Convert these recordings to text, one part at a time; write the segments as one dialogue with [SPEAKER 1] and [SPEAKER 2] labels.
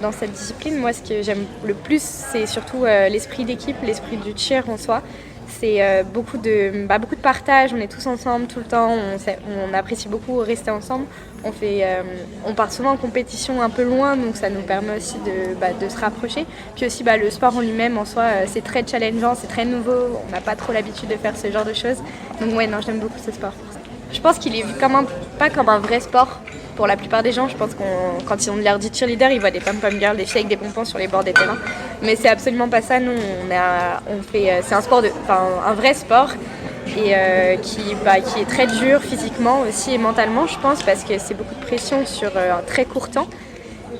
[SPEAKER 1] Dans cette discipline, moi, ce que j'aime le plus, c'est surtout l'esprit d'équipe, l'esprit du cheer en soi. C'est beaucoup de partage, on est tous ensemble tout le temps, on apprécie beaucoup rester ensemble. On part souvent en compétition un peu loin, donc ça nous permet aussi de se rapprocher. Puis aussi le sport en lui-même, en soi, c'est très challengeant, c'est très nouveau, on n'a pas trop l'habitude de faire ce genre de choses. Donc ouais, non, j'aime beaucoup ce sport. Je pense qu'il est vu pas comme un vrai sport. Pour la plupart des gens, je pense quand on leur dit cheerleader, ils voient des pom-pom girls, des filles avec des pompons sur les bords des terrains. Mais c'est absolument pas ça. Nous, c'est un vrai sport et qui est très dur physiquement aussi et mentalement, je pense, parce que c'est beaucoup de pression sur un très court temps.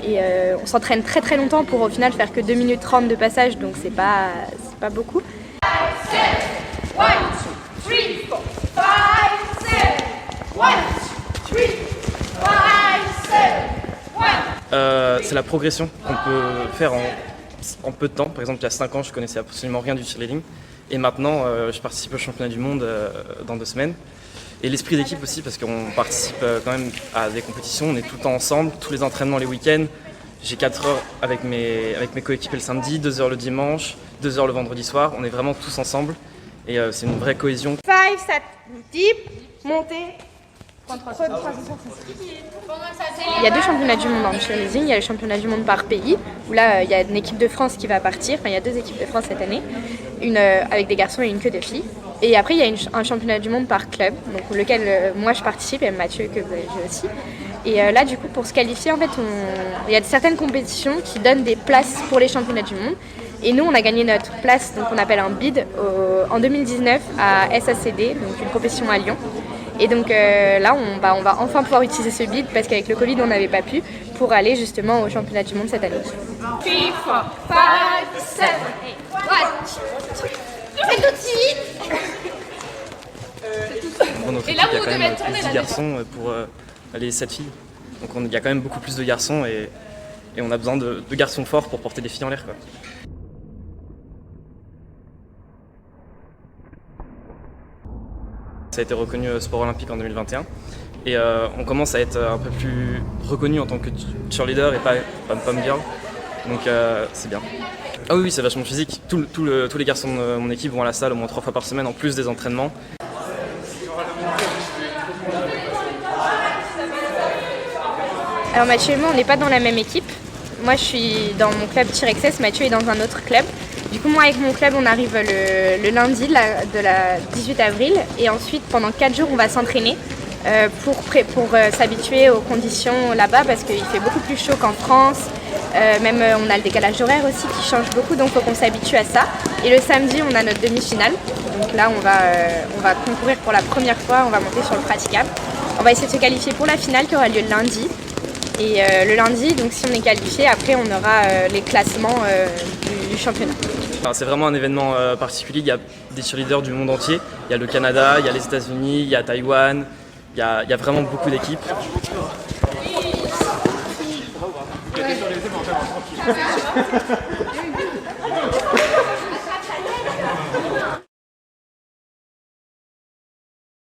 [SPEAKER 1] Et on s'entraîne très très longtemps pour au final faire que 2 minutes 30 de passage, donc c'est pas beaucoup.
[SPEAKER 2] 5, 7, 1, 2, 3, 4, 5, 7, 1, 2, 3.
[SPEAKER 3] C'est la progression qu'on peut faire en peu de temps. Par exemple, il y a 5 ans, je connaissais absolument rien du cheerleading. Et maintenant, je participe au championnat du monde dans 2 semaines. Et l'esprit d'équipe aussi, parce qu'on participe quand même à des compétitions, on est tout le temps ensemble, tous les entraînements les week-ends. J'ai 4 heures avec mes coéquipiers le samedi, 2 heures le dimanche, 2 heures le vendredi soir. On est vraiment tous ensemble et c'est une vraie cohésion.
[SPEAKER 1] 5, 7, deep, montée. Il y a 2 championnats du monde en cheerleading. Il y a le championnat du monde par pays, où là il y a une équipe de France qui va partir. Enfin, il y a 2 équipes de France cette année, une avec des garçons et une que de filles. Et après il y a un championnat du monde par club, donc lequel moi je participe et Mathieu que vous avez vu aussi. Et là du coup pour se qualifier en fait il y a certaines compétitions qui donnent des places pour les championnats du monde. Et nous on a gagné notre place, donc on appelle un bid en 2019 à SACD, donc une compétition à Lyon. Et donc là, on va enfin pouvoir utiliser ce bid parce qu'avec le Covid, on n'avait pas pu pour aller justement au championnat du monde cette année.
[SPEAKER 2] 3, 4, 5, 7, 1, 2, 3. C'est tout de suite.
[SPEAKER 3] Dans notre équipe, il y a quand même plus de 10 garçons pour les 7 filles. Donc il y a quand même beaucoup plus de garçons et on a besoin de garçons forts pour porter des filles en l'air, quoi. Ça a été reconnu sport olympique en 2021 et on commence à être un peu plus reconnu en tant que cheerleader et pas pom-pom girl, donc c'est bien. Ah oui, c'est vachement physique. Tous les garçons de mon équipe vont à la salle au moins 3 fois par semaine en plus des entraînements.
[SPEAKER 1] Alors Mathieu et moi, on n'est pas dans la même équipe. Moi, je suis dans mon club Cheer Excess, Mathieu est dans un autre club. Du coup, moi, avec mon club, on arrive le lundi de la 18 avril. Et ensuite, pendant 4 jours, on va s'entraîner pour s'habituer aux conditions là-bas parce qu'il fait beaucoup plus chaud qu'en France. Même on a le décalage horaire aussi qui change beaucoup, donc il faut qu'on s'habitue à ça. Et le samedi, on a notre demi-finale. Donc là, on va concourir pour la première fois, on va monter sur le praticable. On va essayer de se qualifier pour la finale qui aura lieu le lundi. Et le lundi, donc si on est qualifié, après on aura les classements du championnat.
[SPEAKER 3] Enfin, c'est vraiment un événement particulier, il y a des cheerleaders du monde entier. Il y a le Canada, il y a les États-Unis, il y a Taïwan, il y a vraiment beaucoup d'équipes.